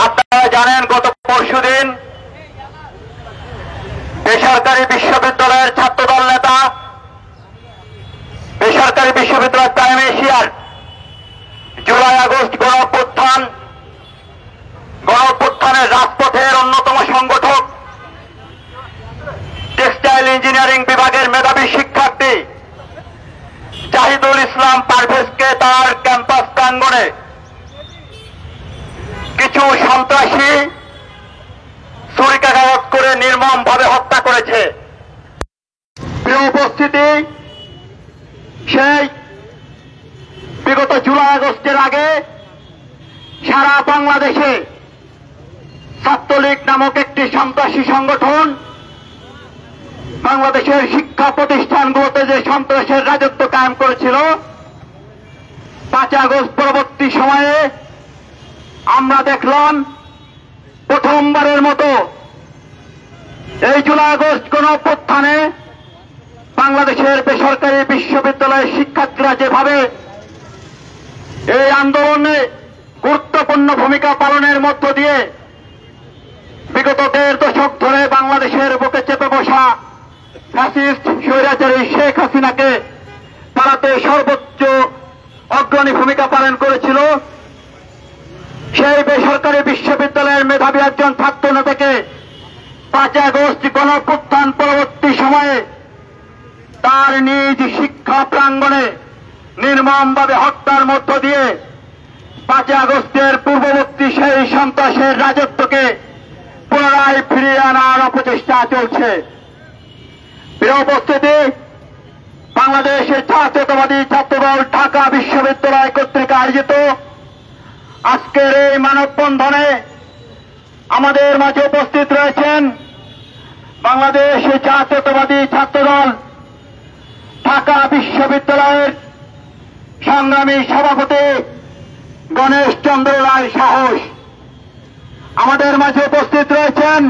আপনারা জানেন গত পরশুদিন বেসরকারি বিশ্ববিদ্যালয়ের ছাত্রদল নেতা বেসরকারি বিশ্ববিদ্যালয় প্রাইম এশিয়ার জুলাই আগস্ট গণঅভ্যুত্থানের রাজপথের অন্যতম সংগঠক টেক্সটাইল ইঞ্জিনিয়ারিং বিভাগের মেধাবী শিক্ষার্থী জাহিদুল ইসলাম পারভেজকে তার ক্যাম্পাস প্রাঙ্গণে কিছু সন্ত্রাসী ছুরিকাঘাত করে নির্মমভাবে হত্যা করেছে। প্রিয় উপস্থিতি, সেই বিগত জুলাই আগস্টের আগে সারা বাংলাদেশে ছাত্রলীগ নামক একটি সন্ত্রাসী সংগঠন বাংলাদেশের শিক্ষা প্রতিষ্ঠানগুলোতে যে সন্ত্রাসের রাজত্ব কায়েম করেছিল, 5 আগস্ট পরবর্তী সময়ে আমরা দেখলাম প্রথমবারের মতো এই জুলাই আগস্ট গণঅভ্যুত্থানে বাংলাদেশের বেসরকারি বিশ্ববিদ্যালয়ের শিক্ষার্থীরা যেভাবে এই আন্দোলনে গুরুত্বপূর্ণ ভূমিকা পালনের মধ্য দিয়ে বিগত 1.5 দশক ধরে বাংলাদেশের বুকে চেপে বসা ফ্যাসিস্ট স্বৈরাচারী শেখ হাসিনাকে তাড়াতে সর্বোচ্চ অগ্রণী ভূমিকা পালন করেছিল, সেই বেসরকারি বিশ্ববিদ্যালয়ের মেধাবী একজন ছাত্র নেতাকে 5 আগস্ট গণঅভ্যুত্থান পরবর্তী সময়ে তার নিজ শিক্ষা প্রাঙ্গণে নির্মমভাবে হত্যার মধ্য দিয়ে 5 আগস্টের পূর্ববর্তী সেই সন্ত্রাসের রাজত্বকে পুনরায় ফিরিয়ে আনার অপচেষ্টা চলছে। প্রিয় উপস্থিতি, বাংলাদেশের জাতীয়তাবাদী ছাত্রদল ঢাকা বিশ্ববিদ্যালয় কর্তৃক আয়োজিত আজকের এই মানববন্ধনে আমাদের মাঝে উপস্থিত রয়েছেন বাংলাদেশ জাতীয়তাবাদী ছাত্রদল ঢাকা বিশ্ববিদ্যালয়ের সংগ্রামী সভাপতি গণেশ চন্দ্র রায় সাহস। আমাদের মাঝে উপস্থিত রয়েছেন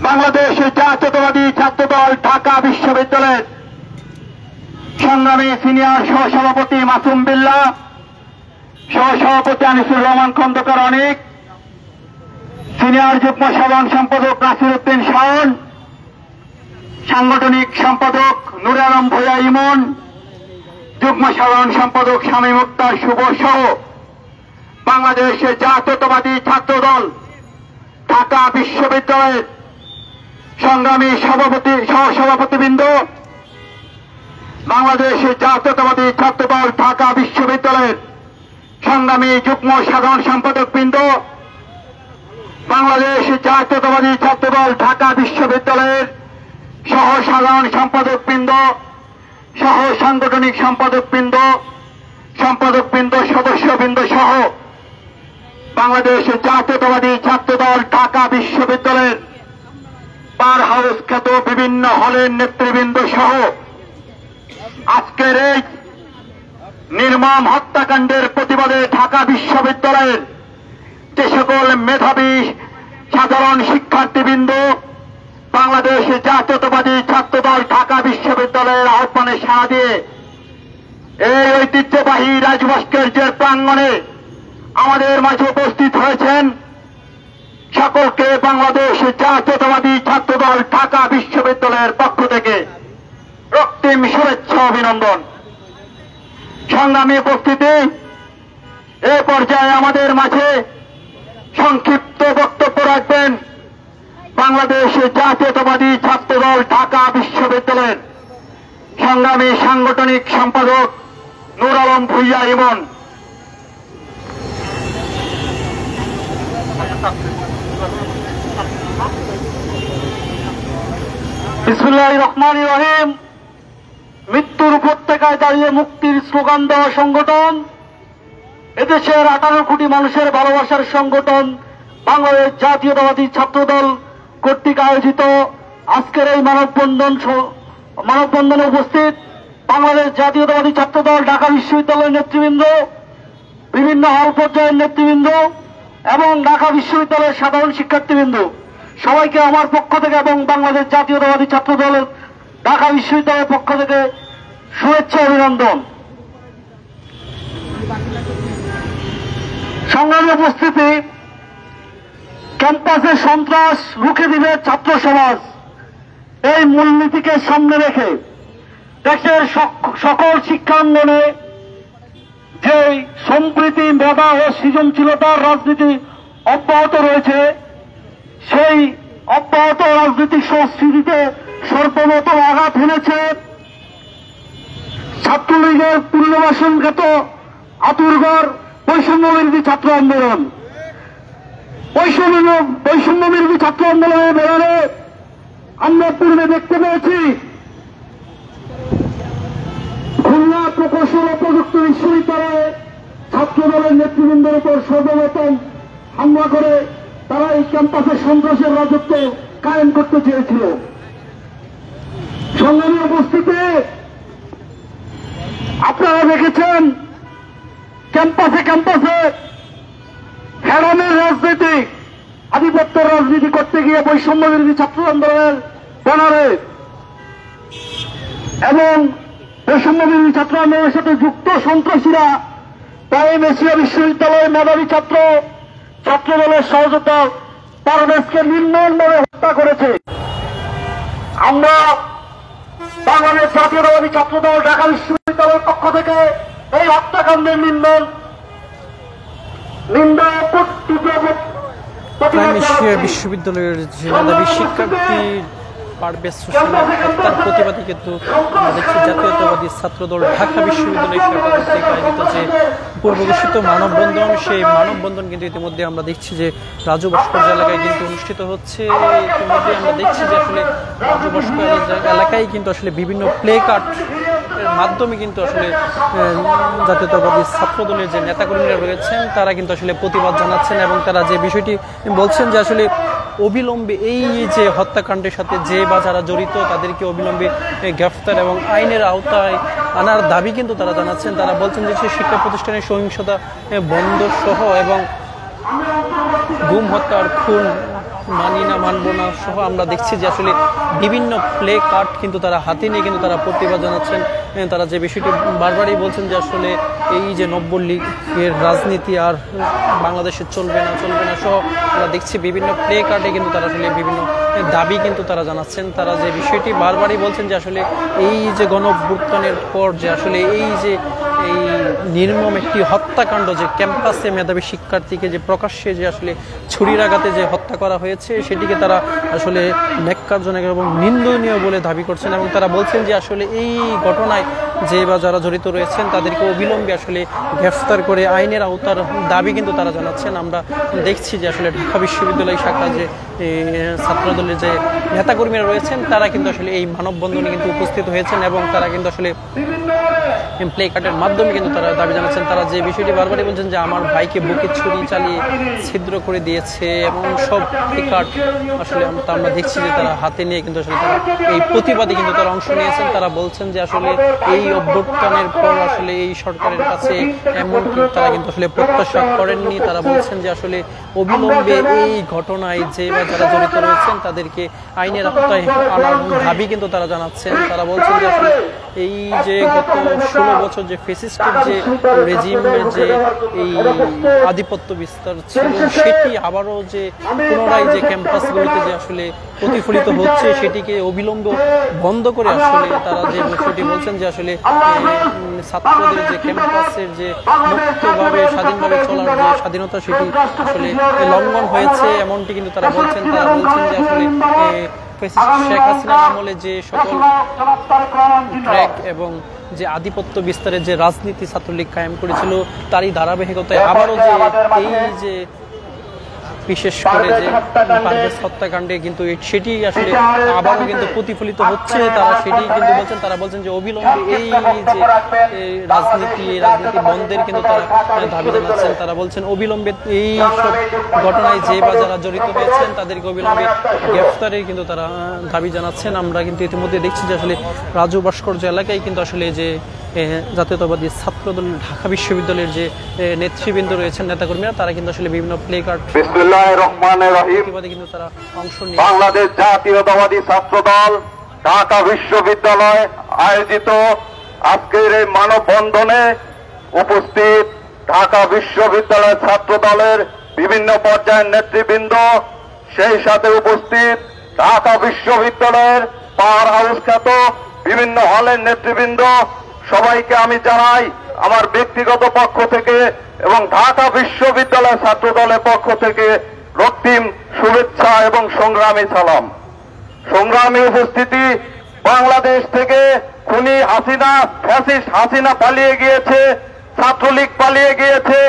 বাংলাদেশ জাতীয়তাবাদী ছাত্রদল ঢাকা বিশ্ববিদ্যালয়ের সংগ্রামী সিনিয়র সহসভাপতি মাসুম বিল্লাহ, সহসভাপতি আনিসুর রহমান খন্দকার অনিক, সিনিয়র যুগ্ম সাধারণ সম্পাদক নাসির উদ্দিন শাওন, সাংগঠনিক সম্পাদক নুর আলম ভূঁইয়া ইমন, যুগ্ম সাধারণ সম্পাদক শামীম মুক্তার শুভ সহ বাংলাদেশের জাতীয়তাবাদী ছাত্রদল ঢাকা বিশ্ববিদ্যালয়ের সংগ্রামী সহসভাপতিবৃন্দ, বাংলাদেশের জাতীয়তাবাদী ছাত্রদল ঢাকা বিশ্ববিদ্যালয়ের সংগ্রামী যুগ্ম সাধারণ সম্পাদক বৃন্দ, বাংলাদেশ জাতীয়তাবাদী ছাত্রদল ঢাকা বিশ্ববিদ্যালয়ের সহ সাধারণ সম্পাদক বৃন্দ, সহ সাংগঠনিক সম্পাদক বৃন্দ, সদস্যবৃন্দ সহ বাংলাদেশ জাতীয়তাবাদী ছাত্রদল ঢাকা বিশ্ববিদ্যালয়ের বার হাউস খ্যাত বিভিন্ন হলের নেতৃবৃন্দ সহ আজকের এই নির্মম হত্যাকাণ্ডের প্রতিবাদে ঢাকা বিশ্ববিদ্যালয়ের যে সকল মেধাবী সাধারণ শিক্ষার্থীবৃন্দ বাংলাদেশ জাতীয়তাবাদী ছাত্রদল ঢাকা বিশ্ববিদ্যালয়ের আহ্বানে সাড়া দিয়ে এই ঐতিহ্যবাহী রাজভাস্কর্যের প্রাঙ্গণে আমাদের মাঝে উপস্থিত হয়েছেন, সকলকে বাংলাদেশ জাতীয়তাবাদী ছাত্রদল ঢাকা বিশ্ববিদ্যালয়ের পক্ষ থেকে রক্তিম শুভেচ্ছা অভিনন্দন। সংগ্রামী উপস্থিতি, এ পর্যায়ে আমাদের মাঝে সংক্ষিপ্ত বক্তব্য রাখবেন বাংলাদেশ জাতীয়তাবাদী ছাত্রদল ঢাকা বিশ্ববিদ্যালয়ের সংগ্রামী সাংগঠনিক সম্পাদক নুর আলম ভূঁইয়া ইমন। বিসমিল্লাহির রহমানির রহিম। মৃত্যুর উপত্যকায় দাঁড়িয়ে মুক্তির স্লোগান দেওয়া সংগঠন, এদেশের 18 কোটি মানুষের ভালোবাসার সংগঠন বাংলাদেশ জাতীয়তাবাদী ছাত্রদল কর্তৃক আয়োজিত আজকের এই মানববন্ধনে উপস্থিত বাংলাদেশ জাতীয়তাবাদী ছাত্রদল ঢাকা বিশ্ববিদ্যালয়ের নেতৃবৃন্দ, বিভিন্ন হল পর্যায়ের নেতৃবৃন্দ এবং ঢাকা বিশ্ববিদ্যালয়ের সাধারণ শিক্ষার্থীবৃন্দ, সবাইকে আমার পক্ষ থেকে এবং বাংলাদেশ জাতীয়তাবাদী ছাত্রদলের ঢাকা বিশ্ববিদ্যালয়ের পক্ষ থেকে শুভেচ্ছা অভিনন্দন। সংগ্রামী উপস্থিতি, ক্যাম্পাসে সন্ত্রাস রুখে দিবে ছাত্র সমাজ, এই মূলনীতিকে সামনে রেখে দেশের সকল শিক্ষাঙ্গনে যে সম্প্রীতি, মেধা ও সৃজনশীলতার রাজনীতি অব্যাহত রয়েছে, সেই অব্যাহত রাজনৈতিক সংস্কৃতিতে সর্বপ্রথম আঘাত হেনেছে ছাত্রলীগের পুনর্বাসনগত আতুরঘর বৈষম্য বিরোধী ছাত্র আন্দোলন। বৈষম্য বিরোধী ছাত্র আন্দোলনের ব্যাপারে আমরা পূর্বে দেখতে পেয়েছি খুলনা প্রকৌশল ও প্রযুক্তি বিশ্ববিদ্যালয়ে ছাত্র দলের নেতৃবৃন্দের উপর সর্বপ্রথম হামলা করে তারা এই ক্যাম্পাসে সন্ত্রাসের রাজত্ব কায়েম করতে চেয়েছিল। সংগ্রামী উপস্থিতি, আপনারা দেখেছেন ক্যাম্পাসে হেরামের রাজনীতি, আধিপত্যের রাজনীতি করতে গিয়ে বৈষম্য বিরোধী ছাত্র আন্দোলনের ব্যানারে এবং বৈষম্য বিরোধী ছাত্র আন্দোলনের সাথে যুক্ত সন্ত্রাসীরা প্রাইম এশিয়া বিশ্ববিদ্যালয়ের মেধাবী ছাত্র দলের সহযোদ্ধা পারভেজকে নির্মমভাবে হত্যা করেছে। আমরা বাংলাদেশ জাতীয়তাবাদী ছাত্র দল ঢাকা বিশ্ববিদ্যালয়ের পক্ষ থেকে এই হত্যাকাণ্ডের নিন্দা প্রাইম এশিয়া বিশ্ববিদ্যালয়ের যে মেধাবী শিক্ষার্থী পারভেজ হোসেনের হত্যার প্রতিবাদে কিন্তু আমরা দেখছি জাতীয়তাবাদী ছাত্রদল ঢাকা বিশ্ববিদ্যালয় শাখা কর্তৃক আয়োজিত যে পূর্ব ঘোষিত মানববন্ধন, সেই মানববন্ধন কিন্তু ইতিমধ্যে আমরা দেখছি যে রাজু ভাস্কর্য এলাকায় কিন্তু অনুষ্ঠিত হচ্ছে। ইতিমধ্যে আমরা দেখছি যে আসলে রাজু ভাস্কর্য এলাকায় কিন্তু আসলে বিভিন্ন প্লে কার্ড এর মাধ্যমে কিন্তু আসলে জাতীয়তাবাদী ছাত্রদলের যে নেতাকর্মীরা রয়েছেন তারা কিন্তু আসলে প্রতিবাদ জানাচ্ছেন এবং তারা যে বিষয়টি বলছেন যে আসলে অবিলম্বে এই যে হত্যাকাণ্ডের সাথে যে বা যারা জড়িত তাদেরকে অবিলম্বে গ্রেফতার এবং আইনের আওতায় আনার দাবি কিন্তু তারা জানাচ্ছেন। তারা বলছেন যে শিক্ষা প্রতিষ্ঠানের সহিংসতা বন্ধ সহ এবং গুম হত্যা আর খুন মানি না মানব না সহ আমরা দেখছি যে আসলে বিভিন্ন প্লে কার্ড কিন্তু তারা হাতে নিয়ে কিন্তু তারা প্রতিবাদ জানাচ্ছেন। তারা যে বিষয়টি বারবারই বলছেন যে আসলে এই যে নব্যলীগের রাজনীতি আর বাংলাদেশে চলবে না সহ আমরা দেখছি বিভিন্ন প্লে কার্ডে কিন্তু তারা আসলে বিভিন্ন দাবি কিন্তু তারা জানাচ্ছেন। তারা যে বিষয়টি বারবারই বলছেন যে আসলে এই যে গণঅভ্যুত্থানের পর যে আসলে এই যে এই নির্মম একটি হত্যাকাণ্ড, যে ক্যাম্পাসে মেধাবী শিক্ষার্থীকে যে প্রকাশ্যে যে আসলে ছুরির আঘাতে যে হত্যা করা হয়েছে সেটিকে তারা আসলে ন্যাক্কারজনক এবং নিন্দনীয় বলে দাবি করছেন এবং তারা বলছেন যে আসলে এই ঘটনায় যে বা যারা জড়িত রয়েছেন তাদেরকে অবিলম্বে আসলে গ্রেফতার করে আইনের আওতার দাবি কিন্তু তারা জানাচ্ছেন। আমরা দেখছি যে আসলে ঢাকা বিশ্ববিদ্যালয় শাখা যে ছাত্রদলের যে নেতাকর্মীরা রয়েছেন তারা কিন্তু আসলে এই মানববন্ধনে কিন্তু উপস্থিত হয়েছেন এবং তারা কিন্তু আসলে প্লে কার্ডের মাধ্যমে কিন্তু তারা দাবি জানাচ্ছেন। তারা যে বিষয়টি বারবারই বলছেন যে আমার ভাইকে বুকে ছুরি চালিয়ে ছিদ্র করে দিয়েছে এবং সব প্লে কার্ড আসলে আমরা দেখছি যে তারা হাতে নিয়ে কিন্তু আসলে তারা এই প্রতিবাদে কিন্তু তারা অংশ নিয়েছেন। তারা বলছেন যে আসলে এই অভ্যুত্থানের পর আসলে এই সরকারের কাছে এমনকি তারা কিন্তু আসলে প্রত্যাশা করেননি। তারা বলছেন যে আসলে অবিলম্বে এই ঘটনায় যে বা যারা জড়িত রয়েছেন তাদেরকে আইনের আওতায় আনার দাবি কিন্তু তারা জানাচ্ছেন। তারা বলছেন যে আসলে এই যে গত 16 বছর যে ফ্যাসিস্টের যে রেজিমের যে এই আধিপত্য বিস্তার ছিল সেটি আবারও যে পুনরায় যে ক্যাম্পাসগুলিতে যে আসলে প্রতিফলিত হচ্ছে সেটিকে অবিলম্বে বন্ধ করে আসলে তারা যে বিষয়টি বলছেন যে আসলে ছাত্রদের যে ক্যাম্পাসের যে মুক্তভাবে স্বাধীনভাবে চলার যে স্বাধীনতা সেটি আসলে লঙ্ঘন হয়েছে এমনটি কিন্তু তারা বলছেন। তারা বলছেন যে আসলে শেখ হাসিনার আমলে যে সকল ট্র্যাক এবং যে আধিপত্য বিস্তারের যে রাজনীতি ছাত্রলীগ কায়েম করেছিল তারই ধারাবাহিকতায় আবারও যে এই যে বিশেষ করে যে পারভেজ হত্যাকাণ্ডে কিন্তু সেটি আসলে আবারও কিন্তু প্রতিফলিত হচ্ছে। তারা সেটি কিন্তু বলছেন, তারা বলছেন যে অবিলম্বে এই যে রাজনীতি বন্ধের কিন্তু তারা দাবি জানাচ্ছেন। তারা বলছেন অবিলম্বে এই সব ঘটনায় যে বা যারা জড়িত হয়েছেন তাদেরকে অবিলম্বে গ্রেফতারের কিন্তু তারা দাবি জানাচ্ছেন। আমরা কিন্তু ইতিমধ্যে দেখছি যে আসলে রাজু ভাস্কর্য এলাকায় কিন্তু আসলে যে জাতীয়তাবাদী ছাত্রদল ঢাকা বিশ্ববিদ্যালয়ের যে নেতৃবৃন্দ রয়েছেন নেতাকর্মীরা তারা কিন্তু আসলে বিভিন্ন প্লে কার্ড কিন্তু তারা অংশ নিয়ে বাংলাদেশ জাতীয়তাবাদী ছাত্রদল ঢাকা বিশ্ববিদ্যালয় আয়োজিত আজকের এই মানববন্ধনে উপস্থিত ঢাকা বিশ্ববিদ্যালয়ের ছাত্র দলের বিভিন্ন পর্যায়ের নেতৃবৃন্দ, সেই সাথে উপস্থিত ঢাকা বিশ্ববিদ্যালয়ের পাওয়ার হাউস খ্যাত বিভিন্ন হলের নেতৃবৃন্দ, সবাইকে আমি জানাই আমার ব্যক্তিগত পক্ষ থেকে এবং ঢাকা বিশ্ববিদ্যালয় ছাত্র দলের পক্ষ থেকে রক্তিম শুভেচ্ছা এবং সংগ্রামী সালাম। সংগ্রামী উপস্থিতি, বাংলাদেশ থেকে খুনি হাসিনা, ফ্যাসিস্ট হাসিনা পালিয়ে গিয়েছে, ছাত্রলীগ পালিয়ে গিয়েছে,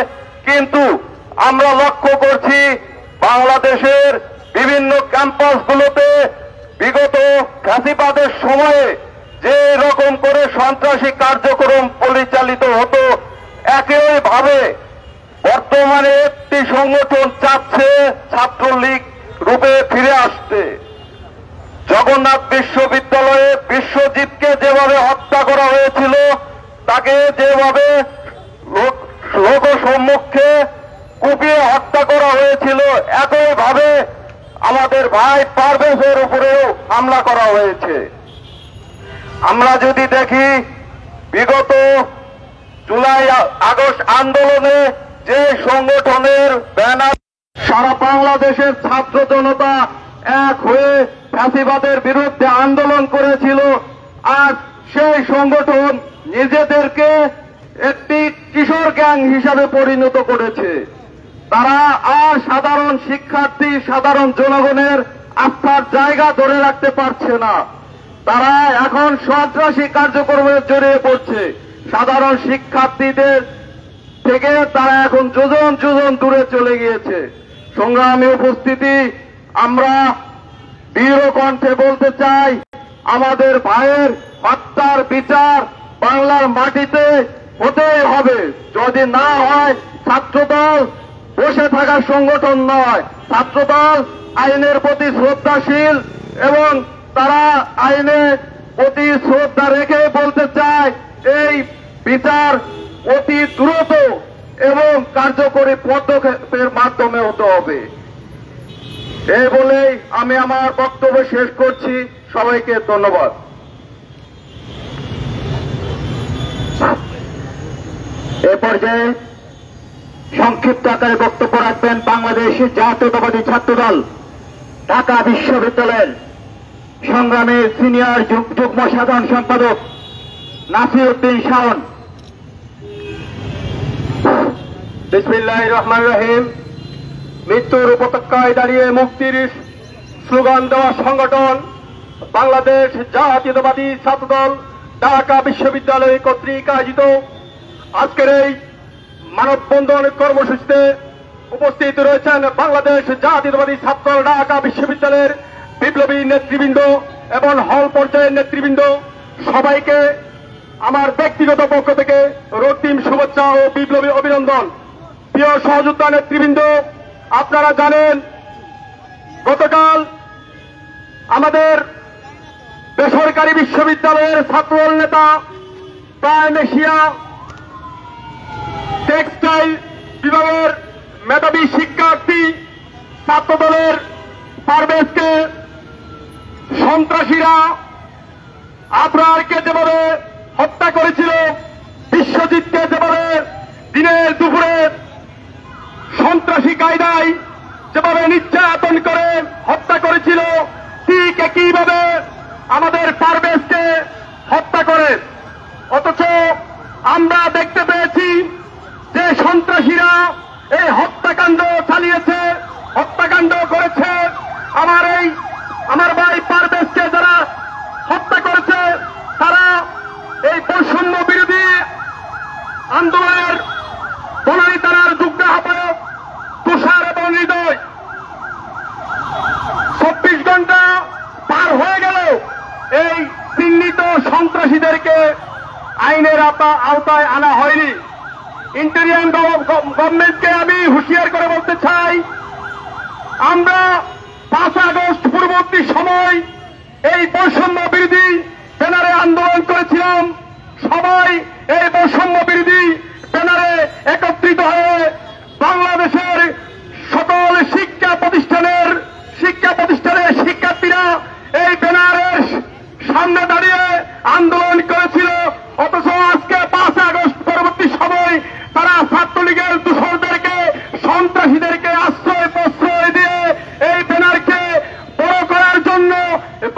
কিন্তু আমরা লক্ষ্য করছি বাংলাদেশের বিভিন্ন ক্যাম্পাসগুলোতে বিগত ফ্যাসিবাদের সময়ে যে রকম করে সন্ত্রাসী কার্যক্রম পরিচালিত হতো, একইভাবে বর্তমানে একটি সংগঠন চাচ্ছে ছাত্রলীগ রূপে ফিরে আসতে। জগন্নাথ বিশ্ববিদ্যালয়ে বিশ্বজিৎকে যেভাবে হত্যা করা হয়েছিল, তাকে যেভাবে লোকসম্মুখে কুপিয়ে হত্যা করা হয়েছিল, একইভাবে আমাদের ভাই পারভেজের উপরেও হামলা করা হয়েছে। আমরা যদি দেখি বিগত জুলাই আগস্ট আন্দোলনে যে সংগঠনের ব্যানার সারা বাংলাদেশের ছাত্র জনতা এক হয়ে ফ্যাসিবাদের বিরুদ্ধে আন্দোলন করেছিল, আজ সেই সংগঠন নিজেদেরকে একটি কিশোর গ্যাং হিসাবে পরিণত করেছে। তারা আর সাধারণ শিক্ষার্থী, সাধারণ জনগণের আস্থার জায়গা ধরে রাখতে পারছে না। তারা এখন সন্ত্রাসী কার্যক্রমে জড়িয়ে পড়ছে। সাধারণ শিক্ষার্থীদের থেকে তারা এখন যোজন যোজন দূরে চলে গিয়েছে। সংগ্রামী উপস্থিতি, আমরা দৃঢ় কণ্ঠে বলতে চাই, আমাদের ভাইয়ের হত্যার বিচার বাংলার মাটিতে হতেই হবে। যদি না হয়, ছাত্রদল বসে থাকার সংগঠন নয়। ছাত্রদল আইনের প্রতি শ্রদ্ধাশীল এবং তারা আইনের প্রতি শ্রদ্ধা রেখে বলতে চায় এই বিচার অতি দ্রুত এবং কার্যকরী পদক্ষেপের মাধ্যমে হতে হবে। এই বলেই আমি আমার বক্তব্য শেষ করছি। সবাইকে ধন্যবাদ। এ পর্যায়ে সংক্ষিপ্ত আকারে বক্তব্য রাখবেন বাংলাদেশ জাতীয়তাবাদী ছাত্রদল ঢাকা বিশ্ববিদ্যালয়ের সংগ্রামের সিনিয়র যুগ্ম সাধারণ সম্পাদক নাসিরউদ্দিন শাওন। বিসমিল্লাহির রহমানির রহিম। মৃত্যুর উপত্যকায় দাঁড়িয়ে মুক্তির স্লোগান দেওয়া সংগঠন বাংলাদেশ জাতীয়তাবাদী ছাত্রদল ঢাকা বিশ্ববিদ্যালয় কর্তৃক আয়োজিত আজকের এই মানববন্ধন কর্মসূচিতে উপস্থিত রয়েছেন বাংলাদেশ জাতীয়তাবাদী ছাত্রদল ঢাকা বিশ্ববিদ্যালয়ের বিপ্লবী নেতৃবৃন্দ এবং হল পর্যায়ের নেতৃবৃন্দ। সবাইকে আমার ব্যক্তিগত পক্ষ থেকে রক্তিম শুভেচ্ছা ও বিপ্লবী অভিনন্দন। প্রিয় সহযোদ্ধা নেতৃবৃন্দ, আপনারা জানেন গতকাল আমাদের বেসরকারি বিশ্ববিদ্যালয়ের ছাত্রদল নেতা প্রাইম এশিয়া টেক্সটাইল বিভাগের মেধাবী শিক্ষার্থী ছাত্রদলের পারভেজকে সন্ত্রাসীরা আবরারকে যেভাবে হত্যা করেছিল, বিশ্বজিৎকে যেভাবে দিনের দুপুরে সন্ত্রাসী কায়দায় যেভাবে নির্যাতন করে হত্যা করেছিল, ঠিক একইভাবে আমাদের পারভেজকে হত্যা করে। অথচ আমরা দেখতে পেয়েছি যে সন্ত্রাসীরা এই হত্যাকাণ্ড চালিয়েছে, হত্যাকাণ্ড করেছে। আমার ভাই পারভেজকে যারা হত্যা করেছে, তারা এই বৈষম্য বিরোধী আন্দোলনের বনানী থানার যুগ্ম আহ্বায়ক তুষার এবং হৃদয়। 24 ঘন্টা পার হয়ে গেল এই চিহ্নিত সন্ত্রাসীদেরকে আইনের আওতায় আনা হয়নি। ইন্টেরিয়াম গভর্নমেন্টকে আমি হুঁশিয়ার করে বলতে চাই, আমরা 5 আগস্ট পূর্ববর্তী সময় এই বৈষম্য বিরোধী ব্যানারে আন্দোলন করেছিলাম। সবাই এই বৈষম্য বিরোধী ব্যানারে একত্রিত হয়ে বাংলাদেশের সকল শিক্ষা প্রতিষ্ঠানের শিক্ষার্থীরা এই ব্যানারের সামনে দাঁড়িয়ে আন্দোলন করেছিল। অথচ আজকে 5 আগস্ট পরবর্তী সময় তারা ছাত্রলীগ সন্ত্রাসীদেরকে আশ্রয় প্রশ্রয় দিয়ে এই ব্যানারকে বড় করার জন্য,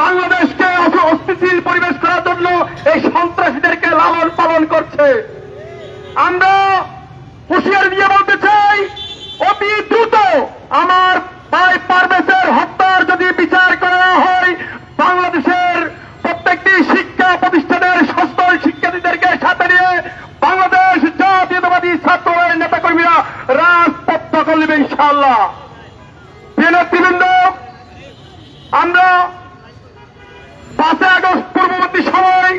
বাংলাদেশকে অস্থিতিশীল পরিবেশ করার জন্য এই সন্ত্রাসীদেরকে লালন পালন করছে। আমরা হুঁশিয়ারি দিয়ে বলতে চাই, অতি দ্রুত আমার ভাই পারভেজের হত্যার যদি বিচার করা হয়, বাংলাদেশের প্রত্যেকটি শিক্ষা প্রতিষ্ঠানের সচল শিক্ষার্থীদেরকে সাথে নিয়ে বাংলাদেশ জাতীয়তাবাদী ছাত্রদলের নেতাকর্মীরা রাজপথ দখল নেবে ইনশাআল্লাহ। নেতৃবৃন্দ, আমরা 5 আগস্ট পূর্ববর্তী সময়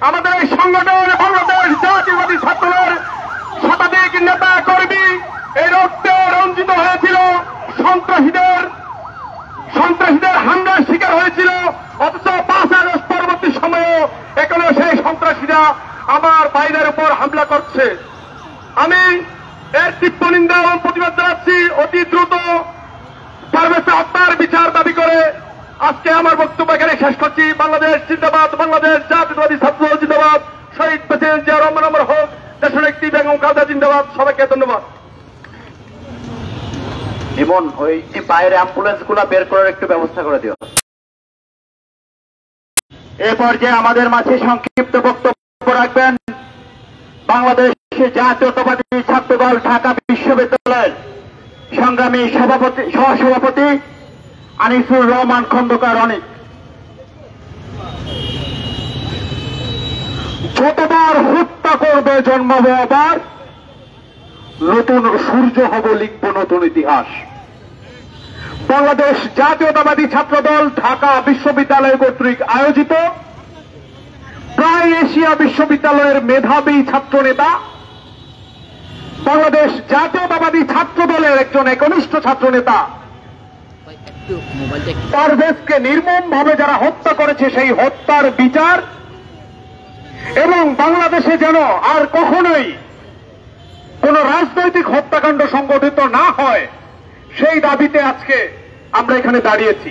আমাদের এই সংগঠন বাংলাদেশ জাতীয়তাবাদী ছাত্রদলের শতাধিক নেতা কর্মী এই রক্তে রঞ্জিত হয়েছিল, সন্ত্রাসীদের হামলার শিকার হয়েছিল। অথচ 5 আগস্ট পরবর্তী সময়েও এখনো সেই সন্ত্রাসীরা আমার ভাইদের উপর হামলা করছে। আমি এর তীব্র নিন্দা এবং প্রতিবাদ জানাচ্ছি। অতি দ্রুত পারভেজ হত্যার বিচার দাবি করে আজকে আমার বক্তব্য এখানে শেষ করছি। বাংলাদেশ জিন্দাবাদ, বাংলাদেশ জাতীয়তাবাদী ছাত্রদল জিন্দাবাদ, শহীদ প্রেসিডেন্ট জিয়া রহমান আমার হোক, দেশের একটি বেগম খালেদা জিন্দাবাদ। সবাইকে ধন্যবাদ। ইমন, ওই বাইরে অ্যাম্বুলেন্স গুলা বের করার একটু ব্যবস্থা করে দিও। এ পর্যায়ে আমাদের মাঝে সংক্ষিপ্ত বক্তব্য রাখবেন বাংলাদেশ জাতীয়তাবাদী ছাত্রদল ঢাকা বিশ্ববিদ্যালয়ের সংগ্রামী সহসভাপতি আনিসুর রহমান খন্দকার অনিক। যতবার হত্যা করবে জন্মাবো আবার, নতুন সূর্য হব লিখব নতুন ইতিহাস। বাংলাদেশ জাতীয়তাবাদী ছাত্রদল ঢাকা বিশ্ববিদ্যালয় কর্তৃক আয়োজিত প্রায় এশিয়া বিশ্ববিদ্যালয়ের মেধাবী ছাত্রনেতা, বাংলাদেশ জাতীয়তাবাদী ছাত্রদলের একজন একনিষ্ঠ ছাত্রনেতা পারভেজকে নির্মমভাবে যারা হত্যা করেছে সেই হত্যার বিচার এবং বাংলাদেশে যেন আর কখনোই কোন রাজনৈতিক হত্যাকাণ্ড সংগঠিত না হয়, সেই দাবিতে আজকে আমরা এখানে দাঁড়িয়েছি।